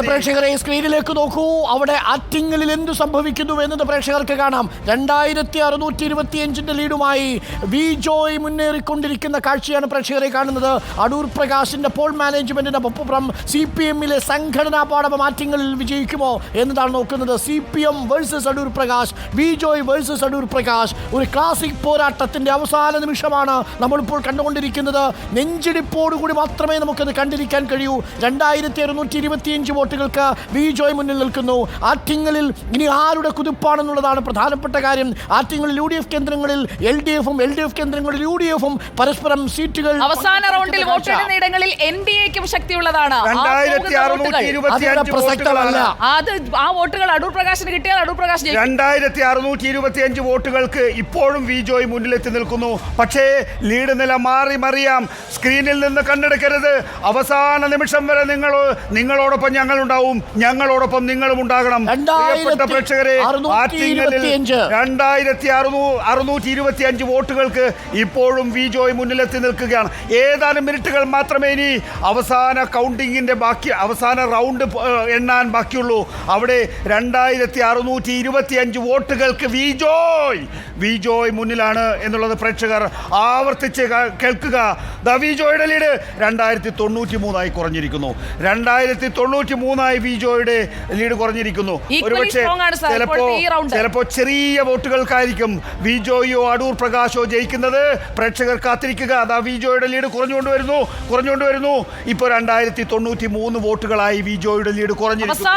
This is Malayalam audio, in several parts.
പ്രേക്ഷകരെ സ്ക്രീനിലേക്ക് നോക്കൂ. അവിടെ ആറ്റിങ്ങലിൽ എന്ത് സംഭവിക്കുന്നു എന്നത് പ്രേക്ഷകർക്ക് കാണാം. 2625 ലീഡുമായി വി ജോയ് മുന്നേറിക്കൊണ്ടിരിക്കുന്ന കാഴ്ചയാണ് പ്രേക്ഷകരെ കാണുന്നത്. അടൂർ പ്രകാശിന്റെ പോൾ മാനേജ്മെന്റിന്റെ ഒപ്പം CPM-ലെ സംഘടനാ പാഠം ആറ്റിങ്ങലിൽ വിജയിക്കുമോ എന്നതാണ് നോക്കുന്നത്. CPM versus Adoor Prakash, V Joy versus Adoor Prakash. ഒരു ക്ലാസിക് പോരാട്ടത്തിന്റെ അവസാന നിമിഷമാണ് നമ്മളിപ്പോൾ കണ്ടുകൊണ്ടിരിക്കുന്നത്. നെഞ്ചിടിപ്പോടുകൂടി മാത്രമേ നമുക്കത് കണ്ടിരിക്കാൻ കഴിയൂ. 2625 വോട്ടുകൾക്ക് വി ജോയ് മുന്നിൽ നിൽക്കുന്നു. ആറ്റിങ്ങലിൽ ഇനി ആരുടെ കുതിപ്പാണെന്നുള്ളതാണ് പ്രധാനപ്പെട്ട കാര്യം. ആറ്റിങ്ങൽ UDF കേന്ദ്രങ്ങളിൽ LDF-ഉം LDF കേന്ദ്രങ്ങളിൽ UDF-ഉം പരസ്പരം സീറ്റുകൾ അവസാന റൗണ്ടിൽ വോട്ടെടുക്കുന്ന ഇടങ്ങളിൽ NDA-ക്കും ശക്തിയുള്ളതാണ്. പ്രസക്തമല്ല. അത് ആ വോട്ടുകൾ അടൂർ പ്രകാശിന് കിട്ടിയാൽ അടൂർ പ്രകാശ് 2625 വോട്ടുകൾക്ക് ഇപ്പോഴും വി ജോയ് മുന്നിലെത്തി നിൽക്കുന്നു. പക്ഷേ ലീഡ് നില മാറി മറിയാം. സ്ക്രീനിൽ നിന്ന് കണ്ണെടുക്കരുത്. അവസാന നിമിഷം വരെ നിങ്ങളോടൊപ്പം ഞങ്ങളുണ്ടാവും, ഞങ്ങളോടൊപ്പം നിങ്ങളും ഉണ്ടാകണം. പ്രിയപ്പെട്ട പ്രേക്ഷകരെ, 2625 വോട്ടുകൾക്ക് ഇപ്പോഴും വി ജോയ് മുന്നിലെത്തി നിൽക്കുകയാണ്. ഏതാനും മിനിറ്റുകൾ മാത്രമേ ഇനി അവസാന കൗണ്ടിങ്ങിന്റെ അവസാന റൗണ്ട് എണ്ണാൻ ബാക്കിയുള്ളൂ. അവിടെ 2625 വോട്ടുകൾക്ക് വി ജോയ് മുന്നിലാണ് എന്നുള്ളത് പ്രേക്ഷകർ ആവർത്തിച്ച് കേൾക്കുക. വി ജോയുടെ ലീഡ് 2093 കുറഞ്ഞിരിക്കുന്നു. 2093 വി ജോയുടെ ലീഡ് കുറഞ്ഞിരിക്കുന്നു. ഒരുപക്ഷെ ചിലപ്പോ ചെറിയ വോട്ടുകൾക്കായിരിക്കും വി ജോയോ അടൂർ പ്രകാശോ ജയിക്കുന്നത്. പ്രേക്ഷകർ കാത്തിരിക്കുക. വി ജോയുടെ ലീഡ് കുറഞ്ഞുകൊണ്ടുവരുന്നു. ഇപ്പോൾ 2093 വോട്ടുകളായി വി ജോയുടെ ലീഡ് കുറഞ്ഞിരിക്കുന്നു.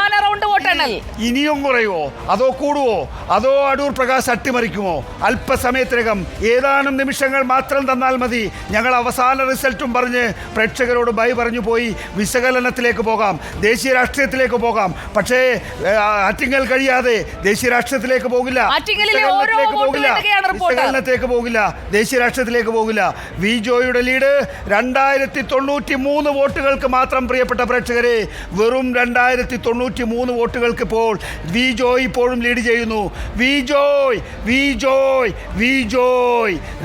ഇനിയും കുറയുമോ, അതോ കൂടുവോ, അതോ അടൂർ പ്രകാശ് അട്ടിമറിക്കുമോ? അല്പസമയത്തിനകം ഏതാനും നിമിഷങ്ങൾ മാത്രം തന്നാൽ മതി. ഞങ്ങൾ അവസാന റിസൾട്ടും പറഞ്ഞ് പ്രേക്ഷകരോട് ബൈ പറഞ്ഞു പോയി വിശകലനത്തിലേക്ക് പോകാം, ദേശീയ രാഷ്ട്രീയത്തിലേക്ക് പോകാം. പക്ഷേ ആറ്റിങ്ങൽ കഴിയാതെ ദേശീയ രാഷ്ട്രീയത്തിലേക്ക് പോകില്ല, വിശകലനത്തിലേക്ക് പോകില്ല, ദേശീയ രാഷ്ട്രീയത്തിലേക്ക് പോകില്ല. വി ജോയുടെ ലീഡ് 2093 വോട്ടുകൾക്ക് മാത്രം. പ്രിയപ്പെട്ട പ്രേക്ഷകരെ, വെറും 2093 വോട്ടുകൾക്ക് ഇപ്പോൾ വി ജോയ് ഇപ്പോഴും ലീഡ് ചെയ്യുന്നു. വി ജോയ്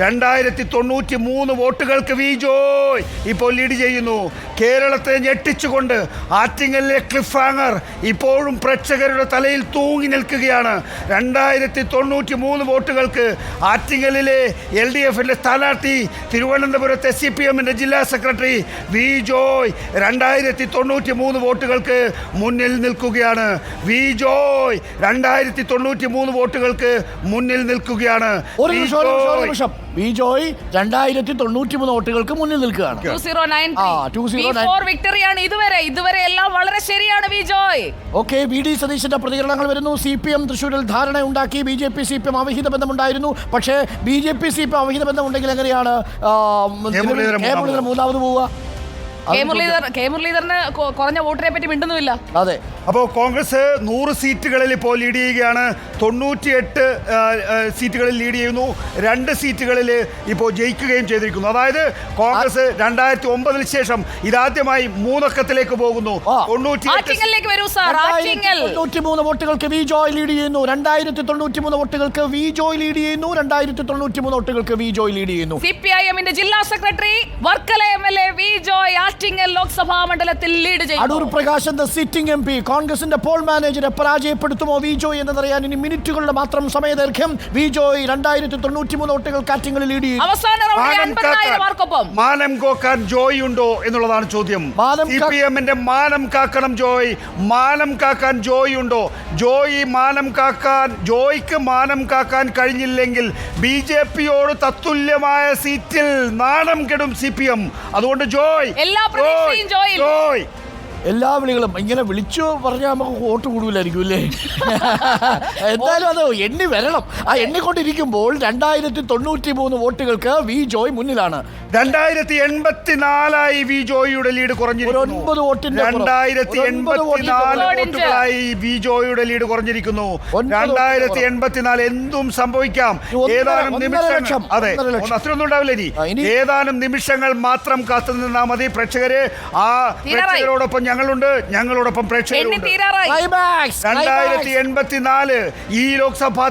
2093 വോട്ടുകൾക്ക് വി ജോയ് ഇപ്പോൾ ലീഡ് ചെയ്യുന്നു. കേരളത്തെ ഞെട്ടിച്ചുകൊണ്ട് ആറ്റിങ്ങലിലെ ക്ലിഫ് ഹാങ്ങർ ഇപ്പോഴും പ്രേക്ഷകരുടെ തലയിൽ തൂങ്ങി നിൽക്കുകയാണ്. 2093 വോട്ടുകൾക്ക് ആറ്റിങ്ങലിലെ LDF-ന്റെ സ്ഥാനാർത്ഥി, തിരുവനന്തപുരത്തെ CPM-ന്റെ ജില്ലാ സെക്രട്ടറി വി ജോയ് 2093 വോട്ടുകൾക്ക് മുന്നിൽ നിൽക്കുകയാണ്. വി ജോയ് 2093 വോട്ടുകൾക്ക് മുന്നിൽ നിൽക്കുകയാണ്. വി ജോയ് 2093 വോട്ടുകൾക്ക് മുന്നിൽ നിൽക്കുകയാണ്. 209 വിക്ടറിയാണ് ഇതുവരെ എല്ലാം വളരെ ശരിയാണ് വി ജോയ്. ഓക്കെ, VD സതീശന്റെ പ്രതികരണങ്ങൾ വരുന്നു. CPM തൃശ്ശൂരിൽ ധാരണ ഉണ്ടാക്കി. BJP CPM അവിഹിത ബന്ധമുണ്ടായിരുന്നു. പക്ഷേ BJP CPM അവിഹിത ബന്ധമുണ്ടെങ്കിൽ എങ്ങനെയാണ് മൂന്നാമത് പോവുക? കെ മുരളീധരന് കുറഞ്ഞ വോട്ടിനെ പറ്റി മിണ്ടുന്നുമില്ല. അതെ, അപ്പോൾ കോൺഗ്രസ് 100 സീറ്റുകളിൽ ഇപ്പോൾ ലീഡ് ചെയ്യുകയാണ്. 98 സീറ്റുകളിൽ ലീഡ് ചെയ്യുന്നു. 2 സീറ്റുകളിൽ ഇപ്പോൾ ജയിക്കുകയും ചെയ്തിരിക്കുന്നു. അതായത് കോൺഗ്രസ് 2009 ശേഷം ഇതാദ്യമായി 3 അക്കത്തിലേക്ക് പോകുന്നു. 93 വോട്ടുകൾക്ക് വി ജോയ് ലീഡ് ചെയ്യുന്നു. 2093 വോട്ടുകൾക്ക് വി ജോയ് ലീഡ് ചെയ്യുന്നു. 2093 വോട്ടുകൾക്ക് വി ജോയ് ലീഡ് ചെയ്യുന്നു. CPIM-ന്റെ ജില്ലാ secretary, Varkala MLA V Joy Attingal Lok Sabha മണ്ഡലത്തിൽ ലീഡ് ചെയ്യുന്നു. അടൂർ പ്രകാശ് എന്ന സിറ്റിംഗ് MP കോൺഗ്രസിന്റെ പോൾ മാനേജറെ പരാജയപ്പെടുത്തുമോ വി ജോയ് എന്നറിയാൻ ഇനി മിനിറ്റുകളുടെ മാത്രം സമയദൈർഘ്യം. വി ജോയ് 2093 വോട്ടുകൾ ആറ്റിങ്ങൽ ലീഡ് ചെയ്യുന്നു. മാനം കാക്കാൻ ജോയ് ഉണ്ടോ എന്നുള്ളതാണ് ചോദ്യം. CPM-ന്റെ മാനം കാക്കണം ജോയ്. മാനം കാക്കാൻ ജോയ് ഉണ്ടോ? ജോയ്ക്ക് മാനം കാക്കാൻ കഴിഞ്ഞില്ലെങ്കിൽ BJP-യോട് തത്തുല്യമായ സീറ്റിൽ നാണം കെടും CPM. അതുകൊണ്ട് ജോയ്, എല്ലാ വിളികളും ഇങ്ങനെ വിളിച്ചു പറഞ്ഞാൽ നമുക്ക് വോട്ട് കൂടുതലായിരിക്കും അല്ലേ? എന്തായാലും അത് എണ്ണി വരണം. ആ എണ്ണിക്കൊണ്ടിരിക്കുമ്പോൾ 2093 വോട്ടുകൾക്ക് വി ജോയ് മുന്നിലാണ്. 2084 വി ജോയിയുടെ ലീഡ് കുറഞ്ഞിരിക്കുന്നു. 9 വോട്ടിന്റെ 2084 വോട്ടുകളായി വി ജോയിയുടെ ലീഡ് കുറഞ്ഞിരിക്കുന്നു. 2084 എന്തും സംഭവിക്കാം. ഏതാനും നിമിഷങ്ങൾ, അതെ, അത്രയൊന്നും ഉണ്ടാവില്ല. ഇനി ഏതാനും നിമിഷങ്ങൾ മാത്രം കാത്തു നിന്നാൽ മതി പ്രേക്ഷകരെ. ആ പ്രേക്ഷകരോടൊപ്പം ഞങ്ങളോടൊപ്പം പ്രേക്ഷകരുണ്ട്. 2084 ഈ ലോക്സഭാ